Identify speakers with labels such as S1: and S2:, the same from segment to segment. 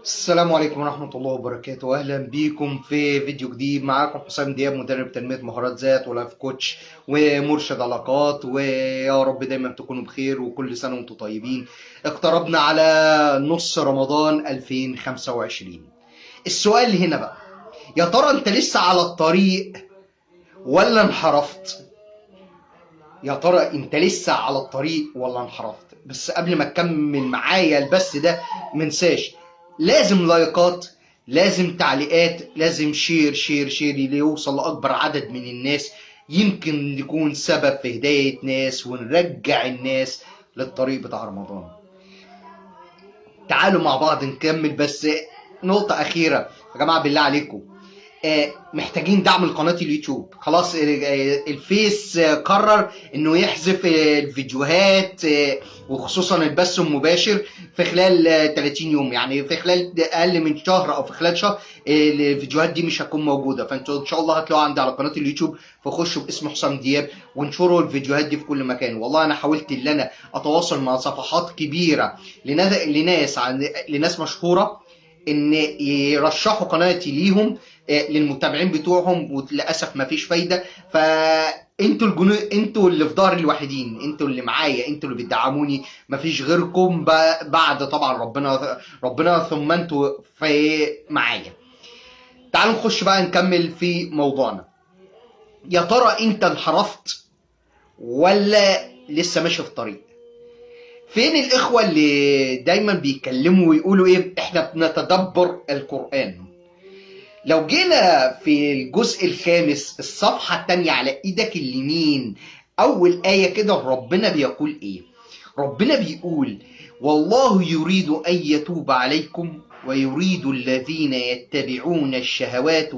S1: السلام عليكم ورحمة الله وبركاته. أهلا بيكم في فيديو جديد. معاكم حسام دياب، مدرب تنمية مهارات ذات ولايف كوتش ومرشد علاقات، ويا رب دايما تكونوا بخير وكل سنة وانتم طيبين. اقتربنا على نص رمضان 2025. السؤال هنا بقى، يا ترى انت لسه على الطريق ولا انحرفت؟ يا ترى انت لسه على الطريق ولا انحرفت؟ بس قبل ما تكمل معايا البث ده منساش، لازم لايكات، لازم تعليقات، لازم شير شير شير ليوصل لأكبر عدد من الناس، يمكن يكون سبب في هداية ناس ونرجع الناس للطريق بتاع رمضان. تعالوا مع بعض نكمل. بس نقطة أخيرة يا جماعة، بالله عليكم، محتاجين دعم لقناة اليوتيوب. خلاص الفيس قرر انه يحذف الفيديوهات، وخصوصا البث المباشر في خلال 30 يوم، يعني في خلال اقل من شهر او في خلال شهر الفيديوهات دي مش هتكون موجوده. فانتوا ان شاء الله هتلاقوا عندي على قناه اليوتيوب، فخشوا باسم حسام دياب وانشروا الفيديوهات دي في كل مكان. والله انا حاولت ان انا اتواصل مع صفحات كبيره لناس مشهوره ان يرشحوا قناتي ليهم، للمتابعين بتوعهم، وللاسف مفيش فايده. فانتوا انتوا اللي في ظهري الوحيدين، انتوا اللي معايا، انتوا اللي بتدعموني، مفيش غيركم بعد طبعا ربنا ثم انتوا في معايا. تعالوا نخش بقى نكمل في موضوعنا. يا ترى انت انحرفت ولا لسه ماشي في الطريق؟ فين الاخوه اللي دايما بيتكلموا ويقولوا ايه، احنا بنتدبر القران؟ لو جينا في الجزء الخامس الصفحة التانية على ايدك اليمين، اول آية كده ربنا بيقول ايه؟ ربنا بيقول: والله يريد ان يتوب عليكم ويريد الذين يتبعون الشهوات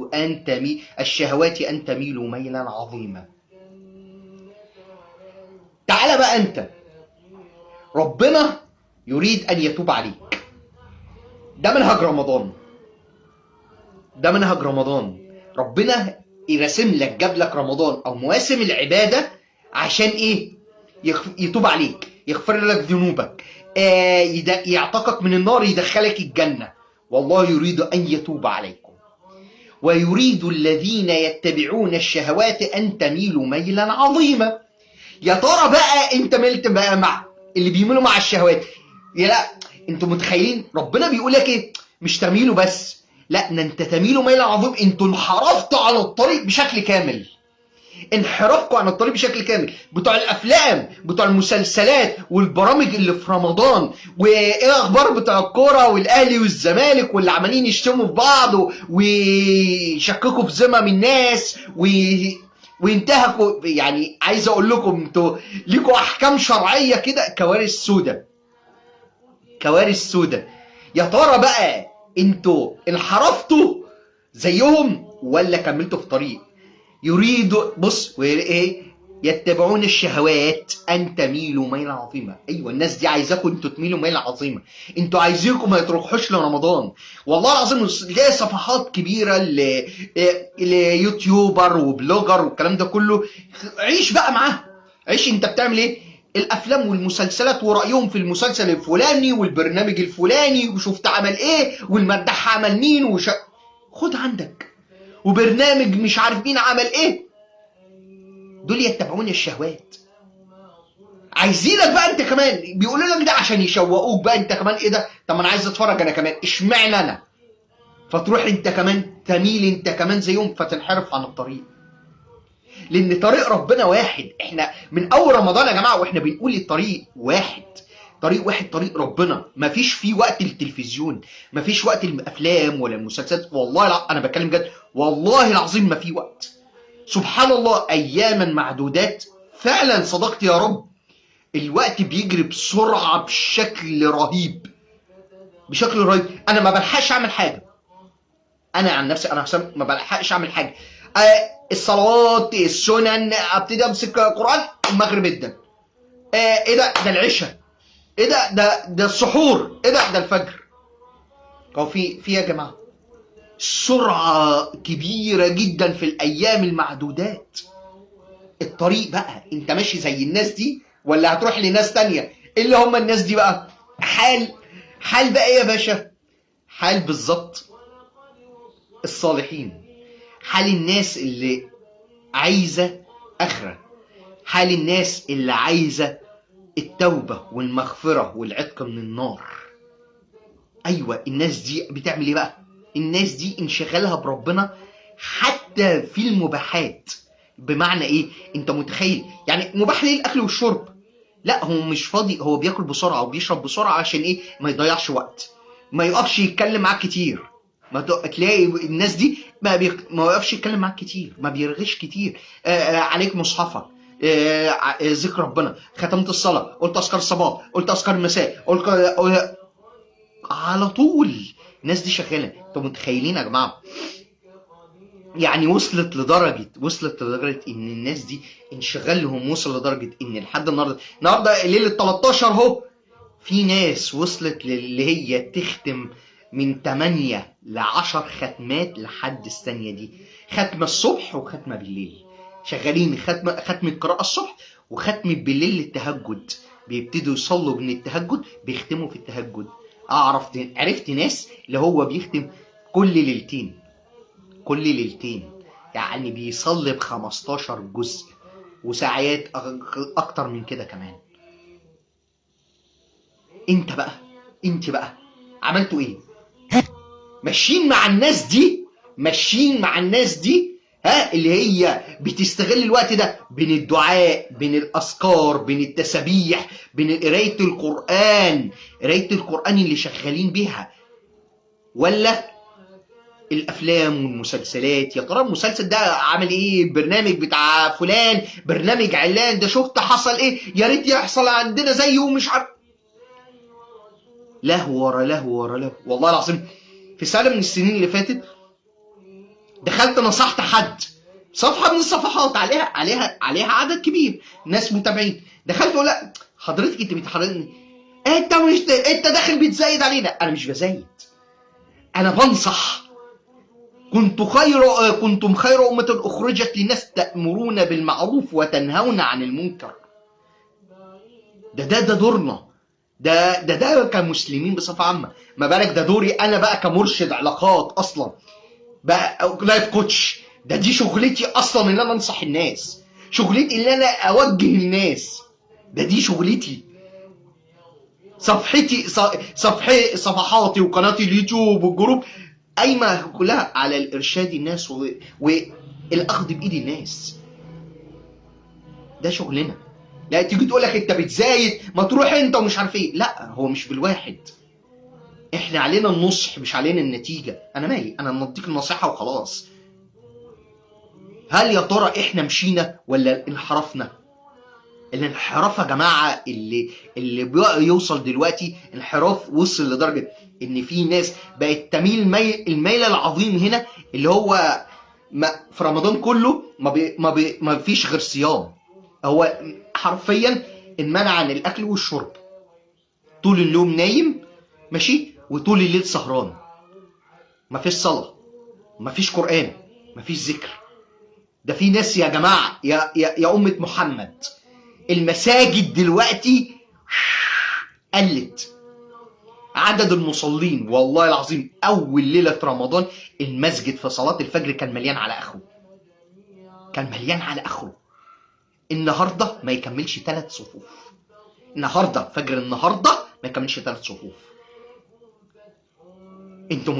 S1: ان تميلوا ميلا عظيما. تعالى بقى انت، ربنا يريد ان يتوب عليك. ده منهج رمضان، ده منهج رمضان. ربنا يرسم لك، جاب لك رمضان او مواسم العباده عشان ايه؟ يتوب عليك، يغفر لك ذنوبك، يعتقك من النار، يدخلك الجنه. والله يريد ان يتوب عليكم ويريد الذين يتبعون الشهوات ان تميلوا ميلا عظيما. يا ترى بقى انت ملت بقى مع اللي بيميلوا مع الشهوات؟ يا لا، انتوا متخيلين ربنا بيقول لك ايه؟ مش تميلوا بس، لا، ده انت تميلوا ميل عظيم. انتوا انحرفتوا عن الطريق بشكل كامل، انحرافكم عن الطريق بشكل كامل. بتوع الافلام، بتوع المسلسلات والبرامج اللي في رمضان، وايه اخبار بتوع الكوره والاهلي والزمالك واللي عمالين يشتموا في بعض ويشككوا في ذمم الناس وينتهكوا. يعني عايز اقول لكم انتوا ليكوا احكام شرعيه كده، كوارث سودة، كوارث سودة. يا ترى بقى انتوا انحرفتوا زيهم ولا كملتوا في طريق؟ يريد، بص ايه، يتبعون الشهوات ان تميلوا ميلا عظيما. ايوه، الناس دي عايزاكم انتوا تميلوا ميلا عظيمه. انتوا عايزينكم ما تروحوش لرمضان. والله العظيم تلاقي صفحات كبيره ليوتيوبر وبلوجر والكلام ده كله. عيش بقى معاه، عيش. انت بتعمل ايه؟ الافلام والمسلسلات ورأيهم في المسلسل الفلاني والبرنامج الفلاني، وشفت عمل ايه والمداح عمل مين خد عندك، وبرنامج مش عارف مين عمل ايه. دول يتبعون الشهوات. عايزينك بقى انت كمان، بيقولوا لك ده عشان يشوقوك بقى انت كمان. ايه ده؟ طب ما انا عايز اتفرج انا كمان، اشمعنى انا؟ فتروح انت كمان تميل انت كمان زيهم، فتنحرف عن الطريق. لان طريق ربنا واحد. احنا من اول رمضان يا جماعه واحنا بنقول الطريق واحد، طريق واحد، طريق ربنا. مفيش فيه وقت للتلفزيون، مفيش وقت للافلام ولا المسلسلات. والله انا بتكلم جد، والله العظيم ما في وقت. سبحان الله، اياما معدودات. فعلا صدقت يا رب، الوقت بيجري بسرعه بشكل رهيب، بشكل رهيب. انا ما بلحقش اعمل حاجه. انا عن نفسي انا حسام ما بلحقش اعمل حاجه. الصلوات، السنن، ابتدي امسك قران المغرب جدا. ايه ده العشاء. ايه ده السحور. ايه ده الفجر. هو في يا جماعه سرعه كبيره جدا في الايام المعدودات. الطريق بقى انت ماشي زي الناس دي ولا هتروح لناس تانية؟ اللي هم الناس دي بقى حال بقى ايه يا باشا؟ حال بالظبط الصالحين، حال الناس اللي عايزة آخرة، حال الناس اللي عايزة التوبة والمغفرة والعتق من النار. أيوة، الناس دي بتعمل إيه بقى؟ الناس دي انشغالها بربنا حتى في المباحات. بمعنى إيه؟ أنت متخيل يعني مباح ليه الأكل والشرب؟ لا، هو مش فاضي، هو بياكل بسرعة وبيشرب بسرعة عشان إيه؟ ما يضيعش وقت، ما يقفش يتكلم معاك كتير. ما تلاقي الناس دي ما يقفش يتكلم معاك كتير، ما بيرغيش كتير. عليك مصحفك، ذكر ربنا، ختمت الصلاة، قلت أذكار الصباح، قلت أذكار المساء، قلت على طول. الناس دي شغالة. انتوا متخيلين يا جماعة؟ يعني وصلت لدرجة ان الناس دي انشغالهم وصل لدرجة ان لحد النهارده ليلة 13 اهو، في ناس وصلت للي هي تختم من 8 ل 10 ختمات لحد الثانية دي، ختمة الصبح وختمة بالليل. شغالين ختمة قراءة الصبح وختمة بالليل للتهجد، بيبتدوا يصلوا من التهجد بيختموا في التهجد. عرفت ناس اللي هو بيختم كل ليلتين، يعني بيصلي ب15 جزء وساعات اكتر من كده كمان. انت بقى عملتوا ايه؟ ماشيين مع الناس دي اللي هي بتستغل الوقت ده بين الدعاء، بين الاذكار، بين التسابيح، بين قرايه القران اللي شغالين بيها، ولا الافلام والمسلسلات؟ يا ترى المسلسل ده عامل ايه؟ البرنامج بتاع فلان، برنامج علان ده، شفت حصل ايه؟ يا ريت يحصل عندنا زيه ومش عارف. لهو ورا لهو ورا لهو. والله العظيم في سنه من السنين اللي فاتت دخلت نصحت حد، صفحه من الصفحات عليها عدد كبير ناس متابعين، دخلت اقول لا حضرتك انت بتحرضني، انت داخل بتزايد علينا. انا مش بزايد، انا بنصح. كنتم خير أمة أخرجت للناس تأمرون بالمعروف وتنهون عن المنكر. ده دورنا، ده كمسلمين بصفة عامة. ما بالك ده دوري أنا بقى كمرشد علاقات أصلا، بقى لايف كوتش. دي شغلتي أصلا إن أنا أنصح الناس، شغلتي إن أنا أوجه الناس. دي شغلتي. صفحاتي وقناتي اليوتيوب والجروب قايمه كلها على الارشاد الناس والاخذ بايد الناس. ده شغلنا. لا تيجي تقول لك انت بتزايد، ما تروح انت ومش عارف ايه. لا، هو مش بالواحد، احنا علينا النصح مش علينا النتيجه. انا مالي، انا نديك النصيحه وخلاص. هل يا ترى احنا مشينا ولا انحرفنا؟ الانحراف يا جماعه اللي بيوصل دلوقتي، انحراف وصل لدرجه ان في ناس بقت تميل الميل العظيم هنا، اللي هو في رمضان كله ما فيش غير صيام. هو حرفيا انمنع عن الاكل والشرب، طول اليوم نايم ماشي، وطول الليل سهران. ما فيش صلاه، ما فيش قران، ما فيش ذكر. ده في ناس يا جماعه، يا امه محمد، المساجد دلوقتي قلت عدد المصلين. والله العظيم اول ليله رمضان المسجد في صلاه الفجر كان مليان على اخره، النهارده ما يكملش 3 صفوف. فجر النهارده ما يكملش 3 صفوف. انتوا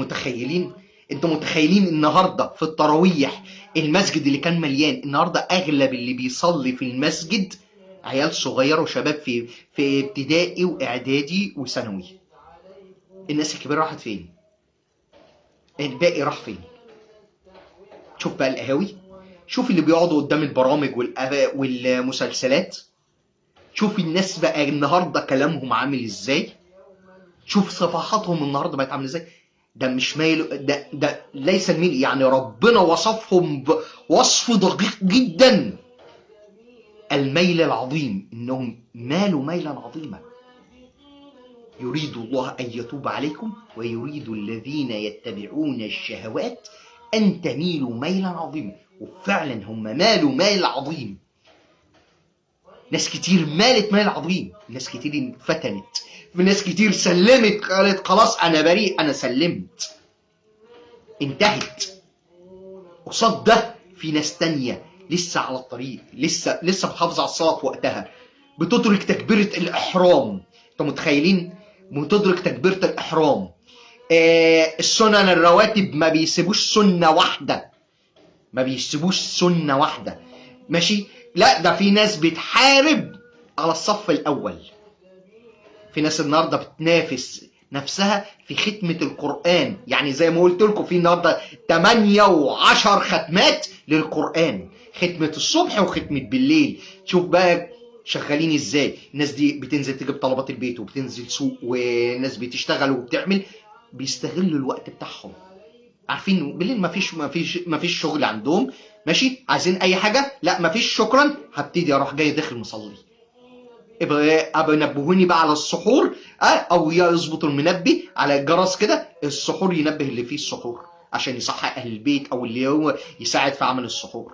S1: متخيلين النهارده في التراويح المسجد اللي كان مليان، النهارده اغلب اللي بيصلي في المسجد عيال صغيره وشباب في ابتدائي واعدادي وثانوي. الناس الكبيره راحت فين؟ الباقي راح فين؟ شوف بقى القهاوي، شوف اللي بيقعدوا قدام البرامج والمسلسلات، شوف الناس بقى النهارده كلامهم عامل ازاي، شوف صفحاتهم النهارده بقت عامله ازاي. ده مش مايل، ده ليس الميل، يعني ربنا وصفهم بوصف دقيق جدا، الميل العظيم، انهم مالوا ميلا عظيما. يريد الله ان يتوب عليكم ويريد الذين يتبعون الشهوات ان تميلوا ميلا عظيما. وفعلا هم مالوا ميل عظيم. ناس كتير مالت مال عظيم، ناس كتير فتنت، ناس كتير سلمت قالت خلاص انا بريء، انا سلمت، انتهت. قصاد ده في ناس تانية لسه على الطريق، لسه بتحافظ على الصلاة في وقتها، بتدرك تكبيرة الإحرام. انتوا متخيلين؟ بتدرك تكبيرة الإحرام. السنن الرواتب ما بيسيبوش سنة واحدة، ما بيسيبوش سنة واحدة، ماشي؟ لا ده في ناس بتحارب على الصف الأول. في ناس النهارده بتنافس نفسها في ختمة القرآن، يعني زي ما قلت لكم في النهارده 8 و10 ختمات للقرآن، ختمة الصبح وختمة بالليل. شوف بقى شغالين ازاي الناس دي، بتنزل تجيب طلبات البيت وبتنزل سوق، وناس بتشتغل وبتعمل، بيستغلوا الوقت بتاعهم. عارفين بالليل مفيش شغل عندهم، ماشي؟ عايزين اي حاجه، لا مفيش شكرا، هبتدي اروح جاي داخل مصلي. ابقى نبهوني بقى على السحور، او يظبط المنبه على الجرس كده، السحور ينبه اللي فيه السحور عشان يصحي اهل البيت، او اللي هو يساعد في عمل السحور.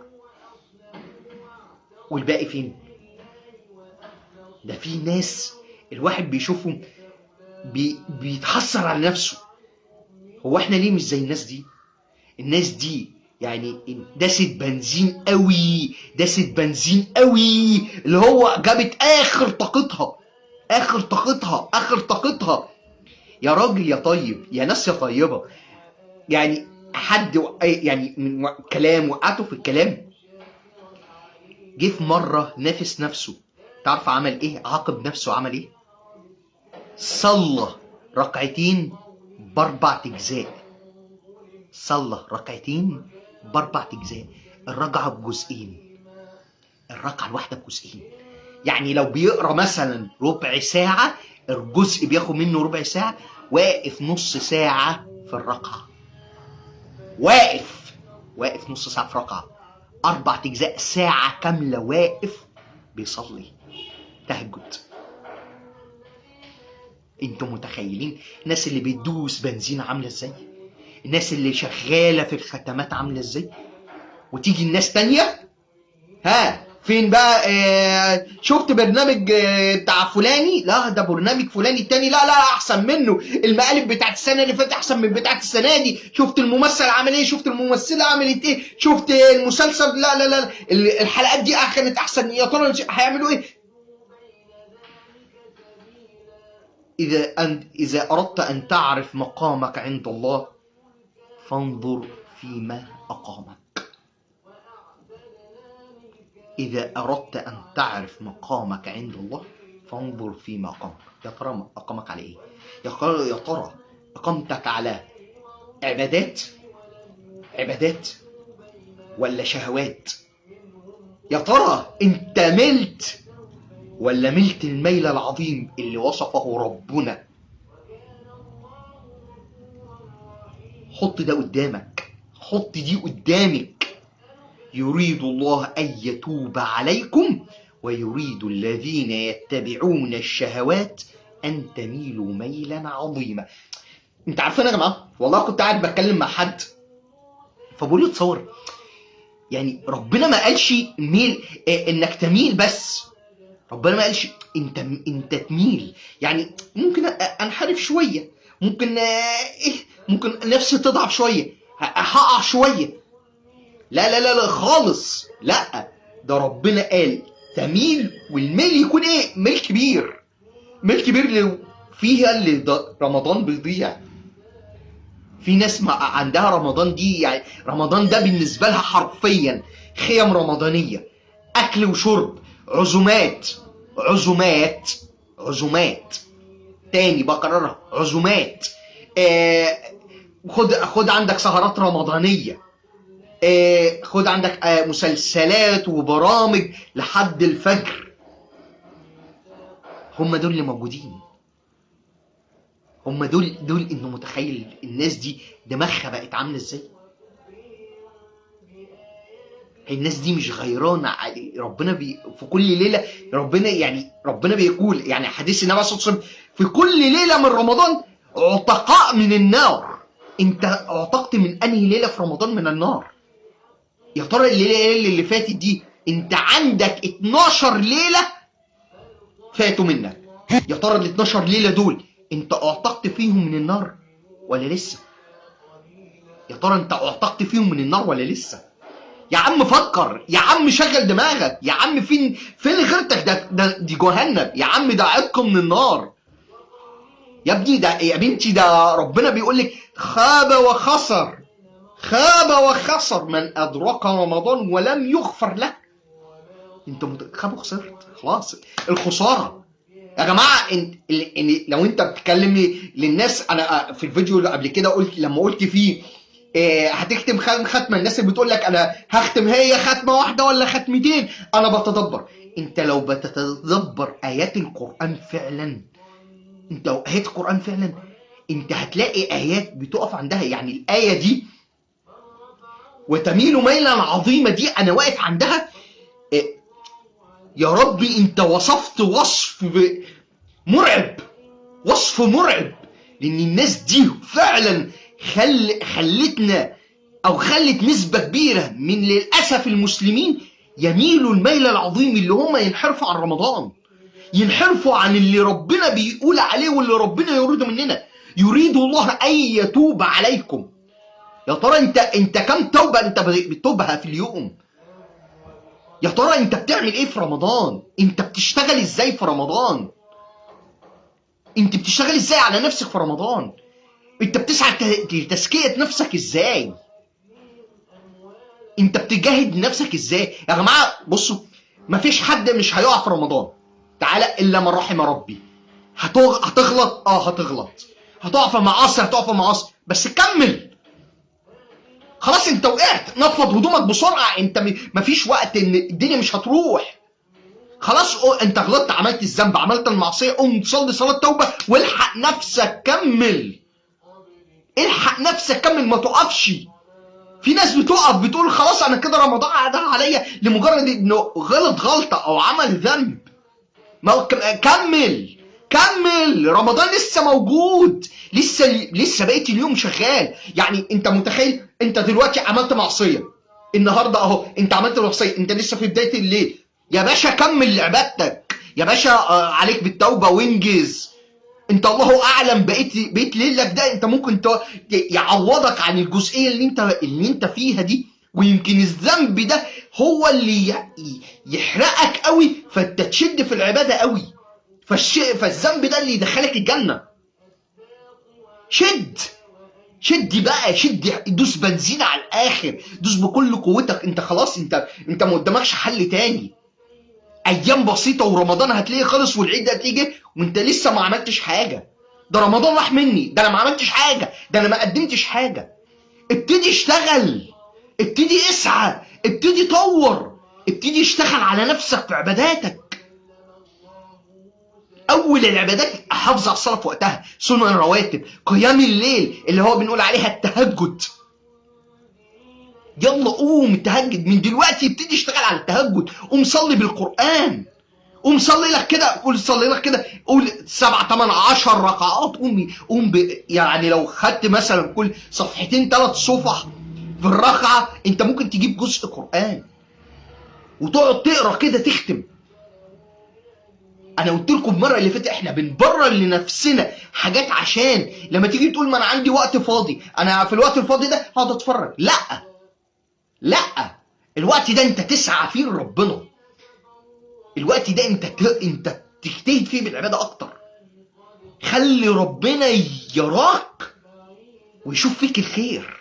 S1: والباقي فين؟ ده في ناس الواحد بيشوفهم بيتحسر على نفسه، هو احنا ليه مش زي الناس دي؟ الناس دي يعني داست بنزين قوي، داست بنزين قوي، اللي هو جابت اخر طاقتها، اخر طاقتها، اخر طاقتها. يا راجل يا طيب، يا ناس يا طيبه، يعني حد يعني من كلام وقعته في الكلام، جه في مره نافس نفسه، تعرف عمل ايه؟ عاقب نفسه، عمل ايه؟ صلى ركعتين باربع اجزاء، صلى ركعتين باربع اجزاء، الركعه بجزئين، الركعه الواحده بجزئين. يعني لو بيقرا مثلا ربع ساعه، الجزء بياخد منه ربع ساعه، واقف نص ساعه في الركعه، واقف نص ساعه في ركعه، 4 اجزاء، ساعه كامله واقف بيصلي تهجد. انتوا متخيلين الناس اللي بتدوس بنزين عامله ازاي؟ الناس اللي شغاله في الختمات عامله ازاي؟ وتيجي الناس تانية، فين بقى؟ شفت برنامج بتاع فلاني؟ لا ده برنامج فلاني التاني، لا احسن منه، المقالب بتاعت السنه اللي فاتت احسن من بتاعت السنه دي، شفت الممثل عمل ايه، شفت الممثله عملت ايه، شفت المسلسل، لا الحلقات دي كانت احسن، يا ترى هيعملوا ايه؟ اذا اردت ان تعرف مقامك عند الله فانظر فيما اقامك. إذا أردت أن تعرف مقامك عند الله فانظر فيما أقامك. يا ترى أقامك على إيه؟ يا ترى أقامتك على عبادات ولا شهوات؟ يا ترى أنت ملت ولا ملت الميل العظيم اللي وصفه ربنا؟ حط ده قدامك، حط دي قدامك. يريد الله أن يتوب عليكم ويريد الذين يتبعون الشهوات أن تميلوا ميلا عظيما. انت عارفين يا جماعة، والله كنت قاعد بتكلم مع حد فبقول له تصور، يعني ربنا ما قالش ميل انك تميل بس، ربنا ما قالش انت تميل، يعني ممكن انحرف شوية، ممكن ممكن نفسي تضعف شوية، هقع شوية، لا خالص، لا ده ربنا قال تميل، والميل يكون ايه؟ ميل كبير، ميل كبير اللي فيها اللي رمضان بيضيع. في ناس عندها رمضان دي، يعني رمضان ده بالنسبة لها حرفيا خيم رمضانية، اكل وشرب، عزومات، تاني بكررها، عزومات، خد عندك سهرات رمضانية، خد عندك مسلسلات وبرامج لحد الفجر. هم دول اللي موجودين، هم دول انه متخيل الناس دي دماغها بقت عامله ازاي؟ الناس دي مش غيرانه على ربنا، في كل ليله ربنا بيقول، يعني حديث النبي صلى الله عليه وسلم، في كل ليله من رمضان عتقاء من النار. انت اعتقت من انهي ليله في رمضان من النار؟ يا ترى الليله اللي فاتت دي انت عندك 12 ليله فاتوا منك. يا ترى ال 12 ليله دول انت اعتقت فيهم من النار ولا لسه؟ يا ترى انت اعتقت فيهم من النار ولا لسه؟ يا عم فكر، يا عم شغل دماغك، يا عم فين غيرتك؟ دي جهنم يا عم، ده عتق من النار يا ابني، ده يا بنتي، ده ربنا بيقول لك خاب وخسر، خاب وخسر من ادرك رمضان ولم يغفر له. انت خاب وخسرت خلاص، الخساره يا جماعه. لو انت بتتكلم للناس، انا في الفيديو اللي قبل كده قلت، لما قلت فيه هتختم ختمه، الناس اللي بتقول لك انا هختم هي ختمه واحده ولا ختمتين، انا بتدبر. انت لو بتتدبر ايات القران فعلا، انت لو ايات القران فعلا، انت هتلاقي ايات بتقف عندها. يعني الايه دي وتميل ميلا عظيمه دي انا واقف عندها. يا ربي انت وصفت وصف مرعب، وصف مرعب، لان الناس دي فعلا خلتنا او خلت نسبة كبيرة من للأسف المسلمين يميلوا الميل العظيم، اللي هم ينحرفوا عن رمضان، ينحرفوا عن اللي ربنا بيقول عليه واللي ربنا يريده مننا. يريد الله ان يتوب عليكم. يا ترى انت كم توبة انت بتوبها في اليوم؟ يا ترى انت بتعمل ايه في رمضان؟ انت بتشتغل ازاي في رمضان؟ انت بتشتغل ازاي على نفسك في رمضان؟ انت بتسعى لتزكية نفسك ازاي؟ انت بتجاهد نفسك ازاي؟ يا جماعة بصوا، مفيش حد مش هيقع في رمضان تعالى الا من رحم ربي. هتغلط، هتغلط، هتقع في معاصي، هتقع في معاصي، بس كمل. خلاص انت وقعت، نفض هدومك بسرعة، انت مفيش وقت، ان الدنيا مش هتروح. خلاص انت غلطت، عملت الذنب، عملت المعصية، قوم صلي صلاة توبة والحق نفسك، كمل. الحق نفسك كمل، ما تقفش. في ناس بتقف بتقول خلاص انا كده رمضان عدى عليا لمجرد انه غلط غلطة او عمل ذنب. كمل كمل، رمضان لسه موجود، لسه بقية اليوم شغال. يعني انت متخيل انت دلوقتي عملت معصية النهارده اهو، انت عملت معصية، انت لسه في بداية الليل، يا باشا كمل عبادتك يا باشا، عليك بالتوبة وانجز. انت الله اعلم بقيت ليلك ده انت ممكن يعوضك عن الجزئيه اللي انت فيها دي، ويمكن الذنب ده هو اللي يحرقك قوي، فانت تشد في العباده قوي، فالذنب ده اللي يدخلك الجنه. شد بقى، دوس بنزين على الاخر، دوس بكل قوتك. انت خلاص، انت ما قدامكش حل تاني. ايام بسيطه ورمضان هتلاقيه خلص، والعيد هتيجي وانت لسه ما عملتش حاجه. ده رمضان راح مني، ده انا ما عملتش حاجه، ده انا ما قدمتش حاجه. ابتدي اشتغل، ابتدي اسعى، ابتدي طور، ابتدي اشتغل على نفسك في عباداتك. اول العبادات حافظ على الصلاه في وقتها، سنن رواتب، قيام الليل اللي هو بنقول عليها التهجد. يلا قوم تهجد من دلوقتي، ابتدي اشتغل على التهجد، قوم صلي بالقرآن، قوم صلي لك كده، قول صلي لك كده، قول 7 8 10 ركعات، قوم يعني لو خدت مثلا كل صفحتين 3 صفح في الركعة، انت ممكن تجيب جزء قرآن وتقعد تقرا كده تختم. انا قلت لكم المره اللي فاتت احنا بنبرر لنفسنا حاجات عشان لما تيجي تقول ما انا عندي وقت فاضي، انا في الوقت الفاضي ده هقعد اتفرج. لا، الوقت ده انت تسعى فيه لربنا، الوقت ده انت تجتهد فيه بالعباده اكتر. خلي ربنا يراك ويشوف فيك الخير،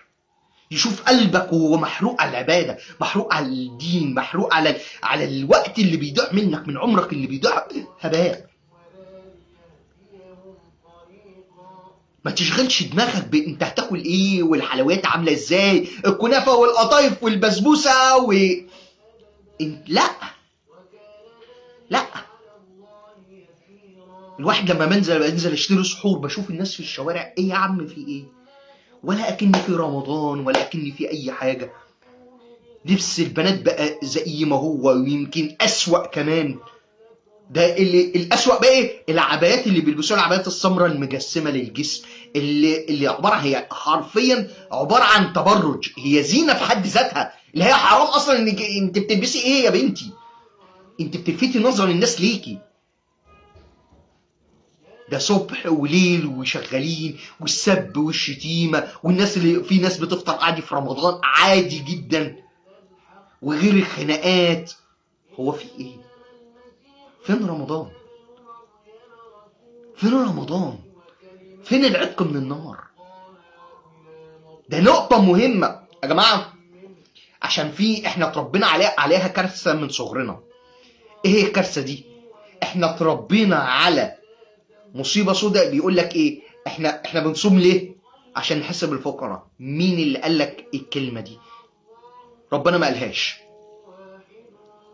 S1: يشوف قلبك وهو محروق على العباده، محروق على الدين، محروق على الوقت اللي بيضيع منك، من عمرك اللي بيضيع هباء. ما تشغلش دماغك انت هتاكل ايه والحلويات عامله ازاي، الكنافه والقطايف والبسبوسه لا. الواحد لما بنزل اشتري سحور بشوف الناس في الشوارع، ايه يا عم في ايه؟ ولا اكني في رمضان ولا اكني في اي حاجه. لبس البنات بقى زي ما هو ويمكن اسوأ كمان. ده الاسوأ بقى ايه؟ العبايات اللي بيلبسوها، العبايات السمراء المجسمه للجسم، اللي هي حرفيا عباره عن تبرج، هي زينه في حد ذاتها، اللي هي حرام اصلا. انت بتلبسي ايه يا بنتي؟ انت بتلفتي نظر الناس ليكي. ده صبح وليل وشغالين، والسب والشتيمة، والناس اللي في ناس بتفطر عادي في رمضان عادي جدا، وغير الخناقات. هو في ايه؟ فين رمضان؟ فين رمضان؟ فين العتق من النار؟ ده نقطة مهمة يا جماعة، عشان احنا اتربينا عليها كارثة من صغرنا. ايه هي الكارثة دي؟ احنا اتربينا على مصيبة سوداء. بيقول لك ايه؟ احنا بنصوم ليه؟ عشان نحس بالفقراء. مين اللي قال لك الكلمة دي؟ ربنا ما قالهاش.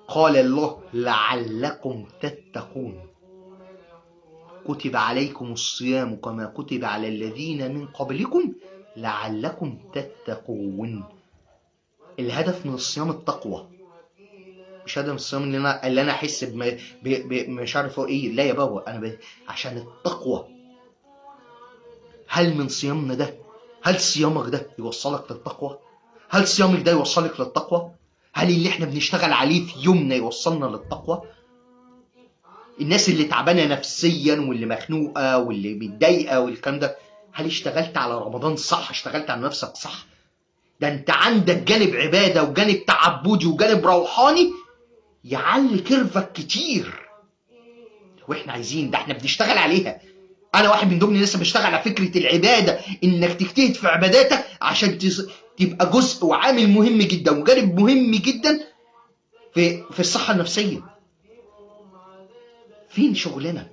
S1: قال الله لعلكم تتقون، كتب عليكم الصيام كما كتب على الذين من قبلكم لعلكم تتقون. الهدف من الصيام التقوى، مش هدف الصيام اللي انا احس مش عارف ايه. لا يا بابا، انا عشان التقوى. هل من صيامنا ده، هل صيامك ده يوصلك للتقوى؟ هل صيامك ده يوصلك للتقوى؟ هل اللي احنا بنشتغل عليه في يومنا يوصلنا للتقوى؟ الناس اللي تعبانه نفسيا واللي مخنوقه واللي متضايقه والكلام ده، هل اشتغلت على رمضان صح؟ اشتغلت على نفسك صح؟ ده انت عندك جانب عباده وجانب تعبدي وجانب روحاني يعلي كيرفك كتير. واحنا عايزين ده، احنا بنشتغل عليها. انا واحد من ضمن الناس بشتغل على فكره العباده، انك تجتهد في عباداتك عشان تبقى جزء وعامل مهم جدا وجانب مهم جدا في الصحه النفسيه. فين شغلنا؟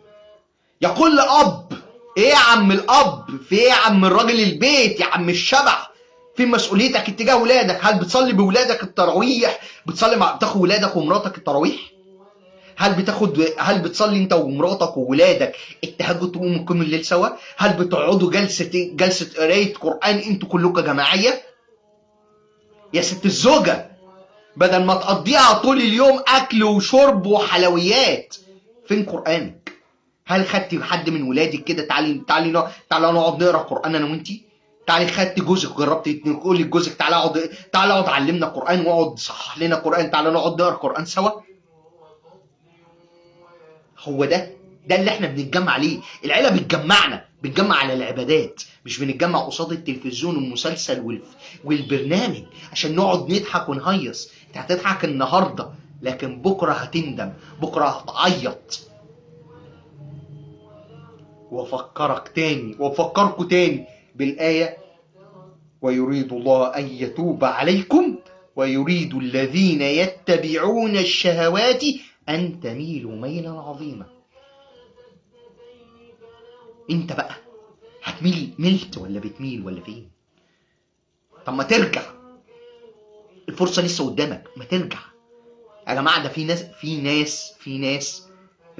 S1: يا كل اب، ايه يا عم الاب؟ في ايه يا عم الراجل البيت؟ يا عم الشبح، فين مسؤوليتك اتجاه ولادك؟ هل بتصلي بولادك التراويح؟ بتاخد ولادك ومراتك التراويح؟ هل بتصلي انت ومراتك وولادك التهجد تقوموا تقوموا الليل سوا؟ هل بتقعدوا جلسه قرايه قران انتوا كلكم جماعيه؟ يا ست الزوجه، بدل ما تقضيها طول اليوم اكل وشرب وحلويات، فين قرانك؟ هل خدتي حد من ولادك كده؟ تعالي نقعد نقرا قران انا وانتي؟ تعالي خدتي جوزك، جربتي تقولي لجوزك تعالى اقعد علمنا قران واقعد صحح لنا قران، تعالى نقعد نقرا قران سوا؟ هو ده اللي احنا بنتجمع عليه. العيله بنتجمع على العبادات، مش بنتجمع قصاد التلفزيون والمسلسل والبرنامج عشان نقعد نضحك ونهيص. انت هتضحك النهارده لكن بكره هتندم، بكره هتعيط. وافكركم تاني بالايه: ويريد الله ان يتوب عليكم ويريد الذين يتبعون الشهوات أن تميلوا ميلا عظيما. انت بقى ملت ولا بتميل ولا فين؟ طب ما ترجع، الفرصة لسه قدامك، ما ترجع يا جماعة. ده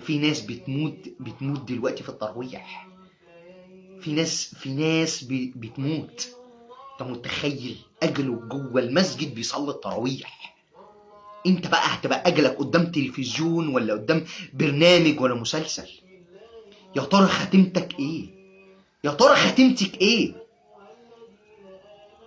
S1: في ناس بتموت دلوقتي في الترويح. في ناس بتموت. انت متخيل اجله جوه المسجد بيصلي التراويح؟ انت بقى هتبقى اجلك قدام تلفزيون ولا قدام برنامج ولا مسلسل؟ يا ترى خاتمتك ايه؟ يا ترى خاتمتك ايه؟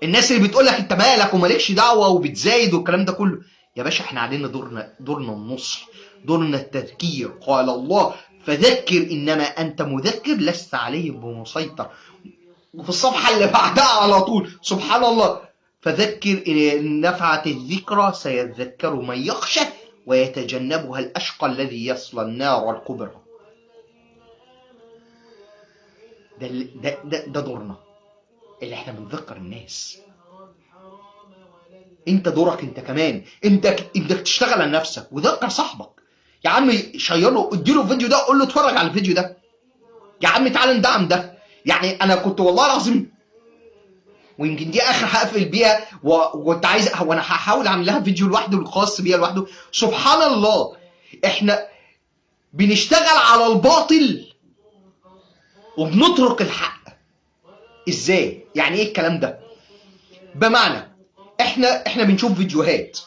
S1: الناس اللي بتقولك انت مالك ومالكش دعوه وبتزايد والكلام ده كله، يا باشا احنا علينا دورنا النصح، دورنا التذكير. قال الله: فذكر انما انت مذكر لست عليهم بمسيطر. وفي الصفحه اللي بعدها على طول سبحان الله: فذكر إن نفعت الذكرى سيذكر من يخشى ويتجنبها الأشقى الذي يصلى النار الكبرى. ده دورنا اللي احنا بنذكر الناس. انت دورك انت كمان، انت تشتغل على نفسك وذكر صاحبك. يا عم شيره، اديله الفيديو ده، قول له اتفرج على الفيديو ده. يا عم تعال ندعم ده. يعني انا كنت والله العظيم، ويمكن دي اخر هقفل بيها، وكنت عايز وانا هحاول اعمل لها فيديو لوحده الخاص بيها لوحده. سبحان الله، احنا بنشتغل على الباطل وبنترك الحق. ازاي؟ يعني ايه الكلام ده؟ بمعنى احنا بنشوف فيديوهات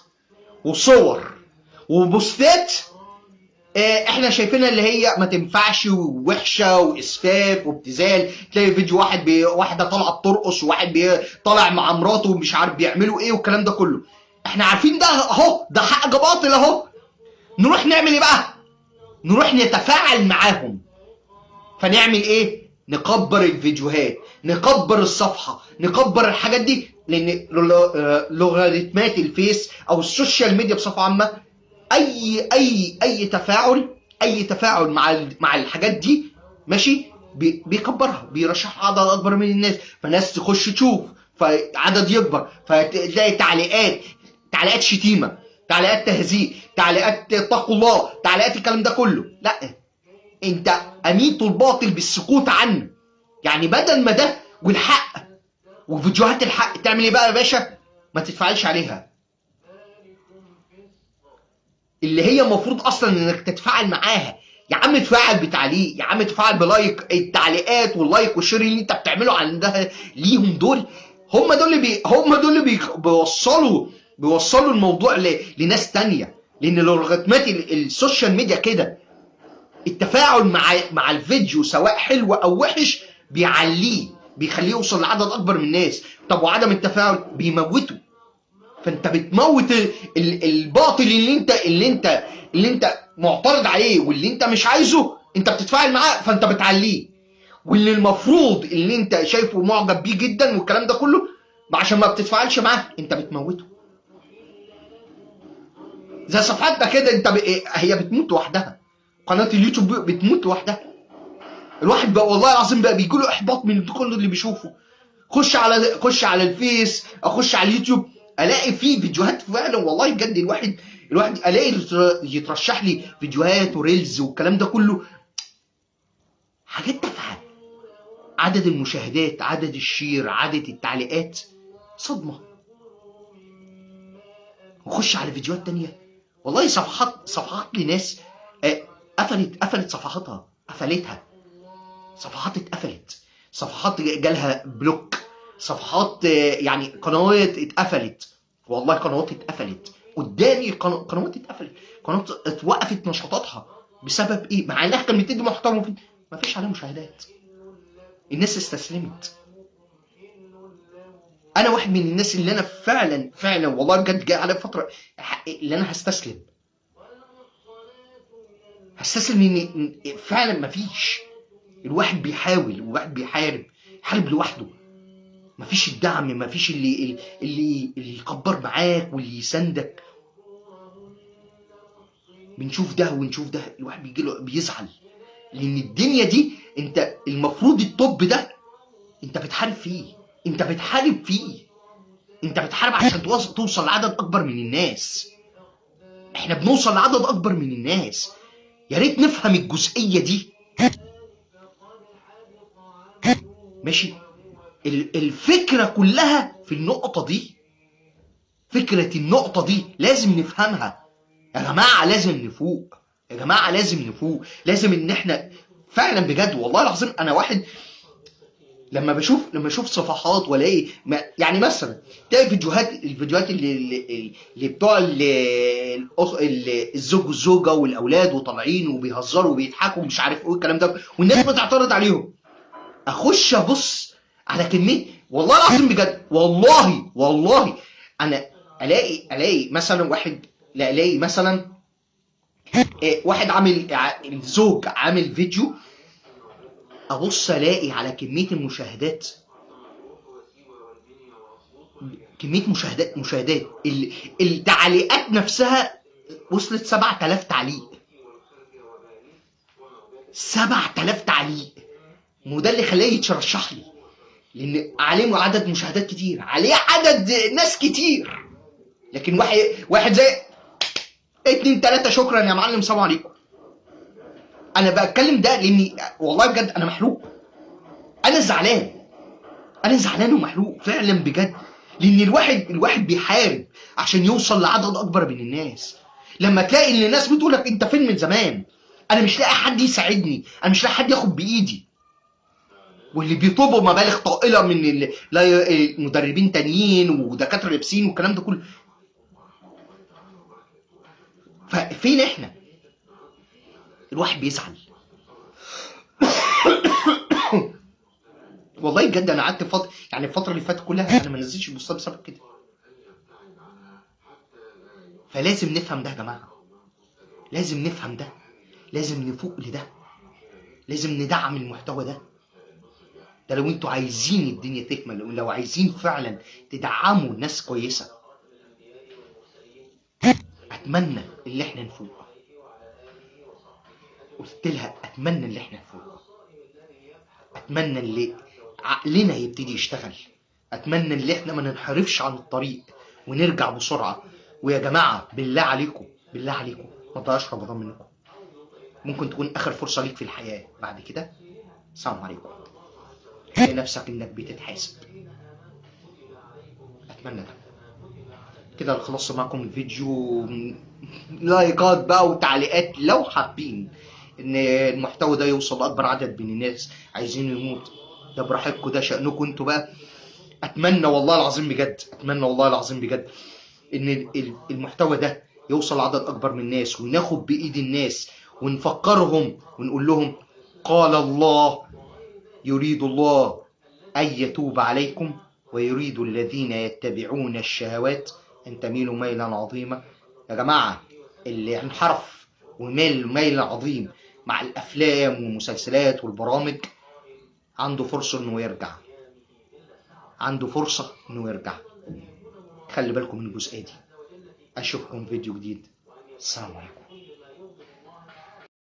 S1: وصور وبوستات احنا شايفينها اللي هي ما تنفعش ووحشه واسفاف وابتذال. تلاقي فيديو واحده طالعه بترقص وواحد طالع مع مراته ومش عارف بيعملوا ايه والكلام ده كله. احنا عارفين ده اهو، ده حق باطل اهو. نروح نعمل ايه بقى؟ نروح نتفاعل معاهم. فنعمل ايه؟ نكبر الفيديوهات، نكبر الصفحه، نكبر الحاجات دي، لان لوغاريتمات الفيس او السوشيال ميديا بصفه عامه اي تفاعل مع الحاجات دي ماشي، بيكبرها، بيرشح عدد اكبر من الناس، فناس تخش تشوف، فعدد يكبر، فتلاقي تعليقات شتيمه، تعليقات تهزيء، تعليقات اتقوا الله، تعليقات الكلام ده كله. لا، انت اميت الباطل بالسكوت عنه. يعني بدل ما ده والحق وفيديوهات الحق، تعمل ايه بقى يا باشا؟ ما تتفاعلش عليها، اللي هي المفروض اصلا انك تتفاعل معاها. يا عم اتفاعل بتعليق، يا عم اتفاعل بلايك. التعليقات واللايك والشير اللي انت بتعمله عندها ليهم دول، هم دول اللي بيوصلوا الموضوع لناس تانية. لان لوغاريتمات السوشيال ميديا كده، التفاعل مع الفيديو سواء حلو او وحش بيعليه، بيخليه يوصل لعدد اكبر من الناس. طب وعدم التفاعل بيموته. فانت بتموت الباطل اللي انت معترض عليه، واللي انت مش عايزه انت بتتفاعل معاه، فانت بتعليه. واللي المفروض اللي انت شايفه معجب بيه جدا والكلام ده كله، عشان ما بتتفاعلش معاه انت بتموته. زي صفحتنا كده، هي بتموت لوحدها. قناه اليوتيوب بتموت لوحدها. الواحد بقى والله العظيم بقى بيجي له احباط من كل اللي بيشوفه. خش على الفيس، اخش على اليوتيوب، الاقي فيه فيديوهات فعلا والله بجد. الواحد الاقي يترشح لي فيديوهات وريلز والكلام ده كله، حاجات تافهه. عدد المشاهدات، عدد الشير، عدد التعليقات، صدمه. وخش على فيديوهات تانية والله، صفحات لناس قفلت صفحاتها، قفلتها. صفحات اتقفلت، صفحات جالها بلوك، صفحات يعني قنوات اتقفلت. والله قنوات اتقفلت قدامي، قنوات اتقفلت، قنوات اتوقفت نشاطاتها. بسبب ايه؟ مع انها كانت بتدي محتوى ما فيش عليها مشاهدات. الناس استسلمت. انا واحد من الناس اللي انا فعلا والله بجد جاي على فتره اللي انا هستسلم ان فعلا ما فيش. الواحد بيحاول، الواحد بيحارب لوحده. مفيش الدعم، مفيش اللي يكبر معاك واللي يساندك. بنشوف ده ونشوف ده، الواحد بيجيله بيزعل. لان الدنيا دي انت المفروض الطب ده انت بتحارب فيه، انت بتحارب عشان توصل لعدد اكبر من الناس. احنا بنوصل لعدد اكبر من الناس. يا ريت نفهم الجزئية دي. ماشي. الفكرة كلها في النقطة دي. فكرة النقطة دي لازم نفهمها. يا جماعة لازم نفوق، يا جماعة لازم نفوق. لازم ان احنا فعلا بجد والله العظيم. انا واحد لما بشوف صفحات والاقي يعني مثلا تلاقي الفيديوهات اللي بتوع الزوج والزوجه والاولاد وطالعين وبيهزروا وبيضحكوا ومش عارف ايه الكلام ده، والناس بتعترض عليهم. اخش ابص على كميه والله العظيم بجد، والله انا الاقي مثلا واحد، لا الاقي مثلا واحد الزوج عامل فيديو، ابص الاقي على كميه المشاهدات، مشاهدات التعليقات نفسها وصلت 7000 تعليق. 7000 تعليق. وده اللي خلاه يترشح لي، لان عليه عدد مشاهدات كتير، عليه عدد ناس كتير. لكن واحد زي 2 3 شكرا يا معلم سلام عليكم. انا بتكلم ده لاني والله بجد انا محروق. انا زعلان ومحروق فعلا بجد. لان الواحد بيحارب عشان يوصل لعدد اكبر من الناس. لما تلاقي ان الناس بتقول لك انت فين من زمان، انا مش لاقي حد يساعدني، انا مش لاقي حد ياخد بايدي، واللي بيطلبوا مبالغ طائله من مدربين تانيين ودكاتره لابسين والكلام ده كله. ففين احنا؟ الواحد بيزعل. والله بجد انا قعدت فتره، يعني الفتره اللي فاتت كلها انا ما نزلتش بوستات بسبب كده. فلازم نفهم ده يا جماعه، لازم نفهم ده، لازم نفوق لده. لازم ندعم المحتوى ده. ده لو انتوا عايزين الدنيا تكمل، لو عايزين فعلا تدعموا ناس كويسه. اتمنى اللي احنا نفوق. قلت لها اتمنى اللي احنا نفوق، اتمنى اللي عقلنا يبتدي يشتغل، اتمنى اللي احنا ما ننحرفش عن الطريق ونرجع بسرعه. ويا جماعه بالله عليكم، بالله عليكم ما تضيعوش رمضان منكم. ممكن تكون اخر فرصه ليك في الحياه، بعد كده السلام عليكم. تلاقي نفسك انك بتتحاسب. اتمنى ده. كده خلصت معكم الفيديو. لايكات بقى وتعليقات لو حابين ان المحتوى ده يوصل لاكبر عدد من الناس عايزين يموت، ده براحتكم، ده شأنكم انتوا بقى. اتمنى والله العظيم بجد، اتمنى والله العظيم بجد ان المحتوى ده يوصل لعدد اكبر من الناس، وناخد بايد الناس ونفكرهم ونقول لهم قال الله يريد الله ان يتوب عليكم ويريد الذين يتبعون الشهوات ان تميلوا ميلا عظيما. يا جماعه اللي انحرف وميل ميل عظيم مع الافلام والمسلسلات والبرامج عنده فرصه انه يرجع، عنده فرصه انه يرجع. خلي بالكم من الجزئيه دي. اشوفكم في فيديو جديد. السلام عليكم.